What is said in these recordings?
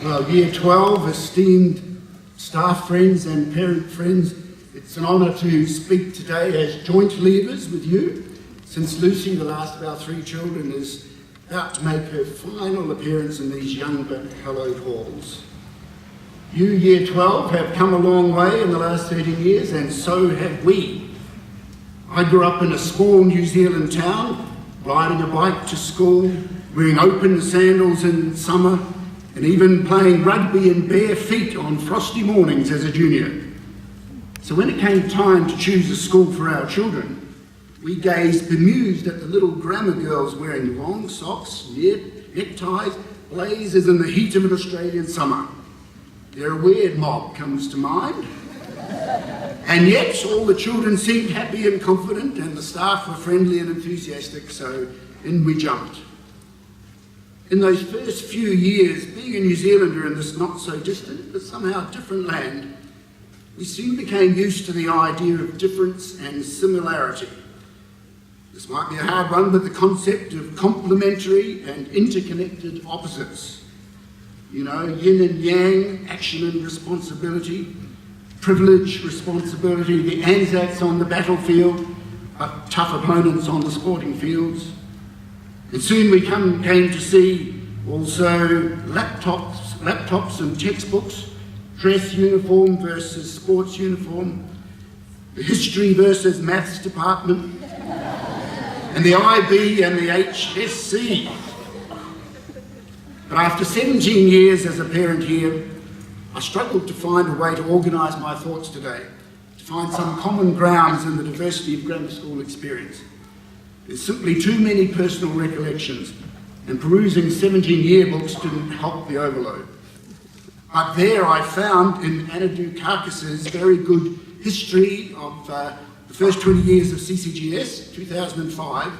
Well, Year 12, esteemed staff friends and parent friends, it's an honour to speak today as joint leavers with you, since Lucy, the last of our three children, is about to make her final appearance in these young but hallowed halls. You, Year 12, have come a long way in the last 13 years, and so have we. I grew up in a small New Zealand town, riding a bike to school, wearing open sandals in summer, and even playing rugby in bare feet on frosty mornings as a junior. So when it came time to choose a school for our children, we gazed bemused at the little grammar girls wearing long socks, neckties, blazers in the heat of an Australian summer. Their weird mob comes to mind. And yet all the children seemed happy and confident, and the staff were friendly and enthusiastic, so in we jumped. In those first few years, being a New Zealander in this not so distant but somehow different land, we soon became used to the idea of difference and similarity. This might be a hard one, but the concept of complementary and interconnected opposites. You know, yin and yang, action and responsibility, privilege, responsibility, the Anzacs on the battlefield, but tough opponents on the sporting fields. And soon we came to see also laptops and textbooks, dress uniform versus sports uniform, the history versus maths department, and the IB and the HSC. But after 17 years as a parent here, I struggled to find a way to organise my thoughts today, to find some common grounds in the diversity of grammar school experience. There's simply too many personal recollections, and perusing 17 yearbooks didn't help the overload. But there I found in Anadu Carcass's very good history of the first 20 years of CCGS, 2005,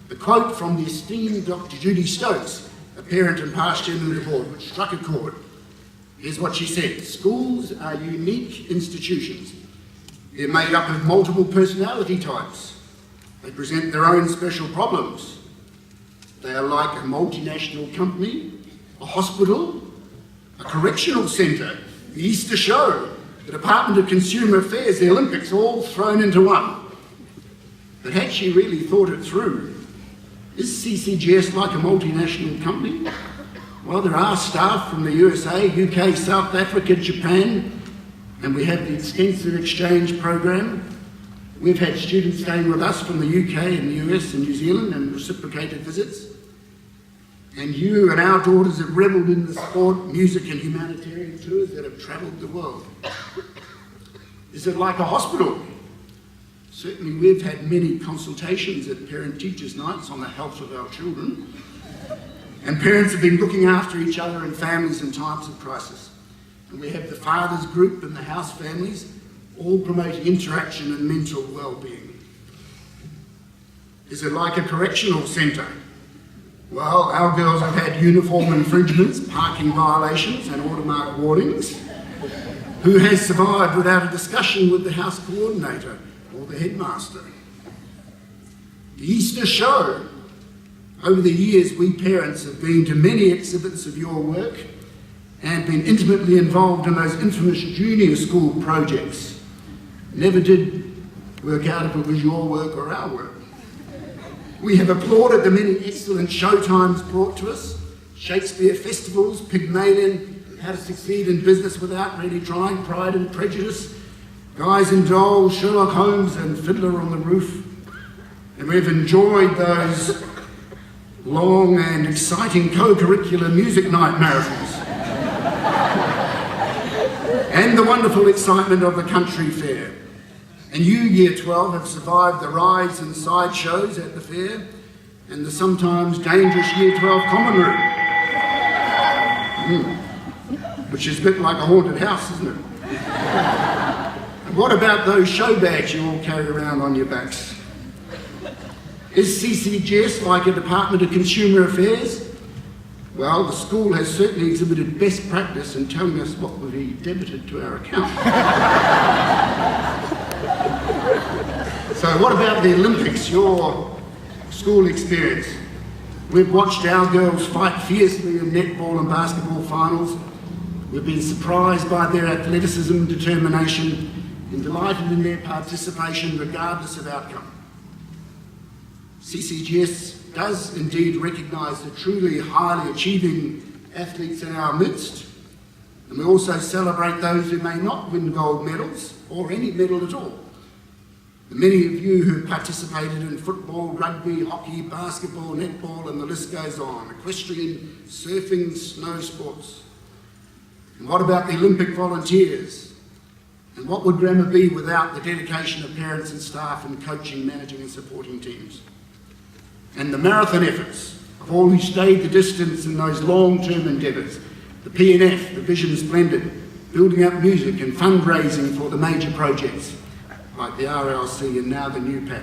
the quote from the esteemed Dr. Judy Stokes, a parent and past chairman of the board, which struck a chord. Here's what she said: schools are unique institutions. They're made up of multiple personality types. They present their own special problems. They are like a multinational company, a hospital, a correctional centre, the Easter show, the Department of Consumer Affairs, the Olympics, all thrown into one. But had she really thought it through? Is CCGS like a multinational company? Well, there are staff from the USA, UK, South Africa, Japan, and we have the extensive exchange program. We've had students staying with us from the UK and the US and New Zealand and reciprocated visits. And you and our daughters have revelled in the sport, music and humanitarian tours that have travelled the world. Is it like a hospital? Certainly we've had many consultations at parent-teachers' nights on the health of our children. And parents have been looking after each other and families in times of crisis. And we have the fathers group and the house families, all promoting interaction and mental well-being. Is it like a correctional centre? Well, our girls have had uniform infringements, parking violations and automark warnings. Who has survived without a discussion with the house coordinator or the headmaster? The Easter show. Over the years, we parents have been to many exhibits of your work and been intimately involved in those infamous junior school projects. Never did work out if it was your work or our work. We have applauded the many excellent showtimes brought to us, Shakespeare festivals, Pygmalion, How to Succeed in Business Without Really Trying, Pride and Prejudice, Guys and Dolls, Sherlock Holmes and Fiddler on the Roof. And we've enjoyed those long and exciting co-curricular music night marathons. And the wonderful excitement of the country fair. And you, Year 12, have survived the rides and sideshows at the fair and the sometimes dangerous Year 12 common room. Which is a bit like a haunted house, isn't it? And what about those show bags you all carry around on your backs? Is CCGS like a Department of Consumer Affairs? Well, the school has certainly exhibited best practice in telling us what will be debited to our account. So what about the Olympics, your school experience? We've watched our girls fight fiercely in netball and basketball finals, We've been surprised by their athleticism and determination and delighted in their participation regardless of outcome. CCGS does indeed recognise the truly highly achieving athletes in our midst, and we also celebrate those who may not win gold medals or any medal at all. The many of you who participated in football, rugby, hockey, basketball, netball, and the list goes on, equestrian, surfing, snow sports. And what about the Olympic volunteers? And what would grammar be without the dedication of parents and staff in coaching, managing and supporting teams? And the marathon efforts of all who stayed the distance in those long-term endeavours, the P&F, the Vision Splendid, building up music and fundraising for the major projects like the RLC and now the new PAC.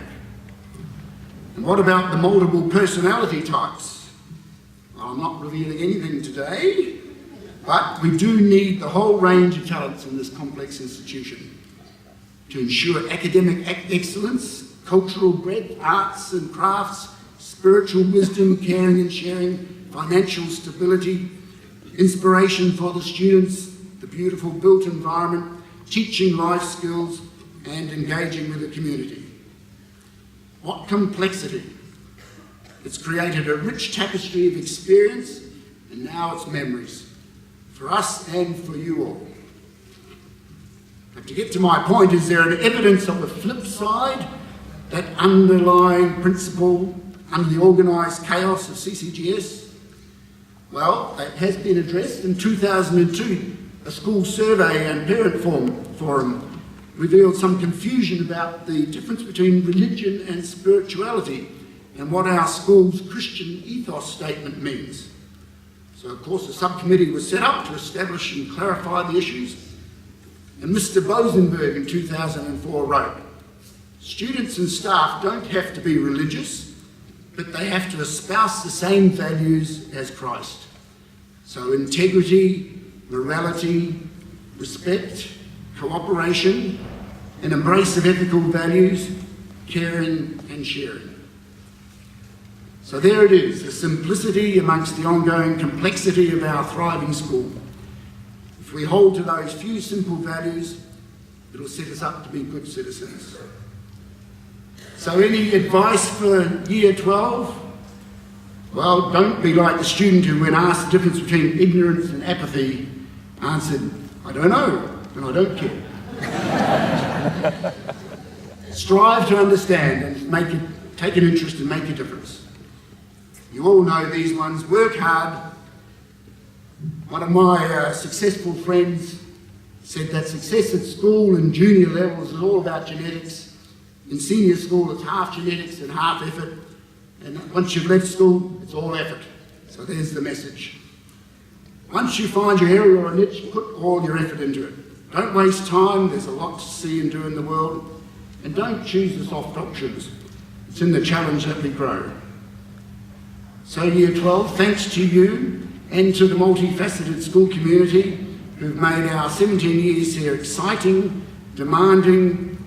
And what about the multiple personality types? Well, I'm not revealing anything today, but we do need the whole range of talents in this complex institution to ensure academic excellence, cultural breadth, arts and crafts, spiritual wisdom, caring and sharing, financial stability, inspiration for the students, the beautiful built environment, teaching life skills, and engaging with the community. What complexity! It's created a rich tapestry of experience, and now it's memories, for us and for you all. But to get to my point, is there an evidence of the flip side, that underlying principle under the organised chaos of CCGS? Well, that has been addressed in 2002. A school survey and parent forum revealed some confusion about the difference between religion and spirituality and what our school's Christian ethos statement means. So, of course, a subcommittee was set up to establish and clarify the issues. And Mr. Bosenberg in 2004 wrote, "Students and staff don't have to be religious, but they have to espouse the same values as Christ. So integrity, morality, respect, cooperation, an embrace of ethical values, caring and sharing." So there it is, the simplicity amongst the ongoing complexity of our thriving school. If we hold to those few simple values, it'll set us up to be good citizens. So any advice for Year 12? Well, don't be like the student who, when asked the difference between ignorance and apathy, answered, "I don't know, and I don't care." Strive to understand and take an interest and make a difference. You all know these ones. Work hard. One of my successful friends said that success at school and junior levels is all about genetics. In senior school, it's half genetics and half effort. And once you've left school, it's all effort. So there's the message. Once you find your area or niche, put all your effort into it. Don't waste time. There's a lot to see and do in the world. And don't choose the soft options. It's in the challenge that we grow. So Year 12, thanks to you and to the multifaceted school community who've made our 17 years here exciting, demanding,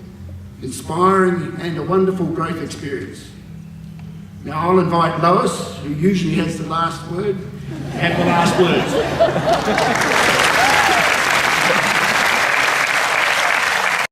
inspiring and a wonderful growth experience. Now I'll invite Lois, who usually has the last word, to have the last words.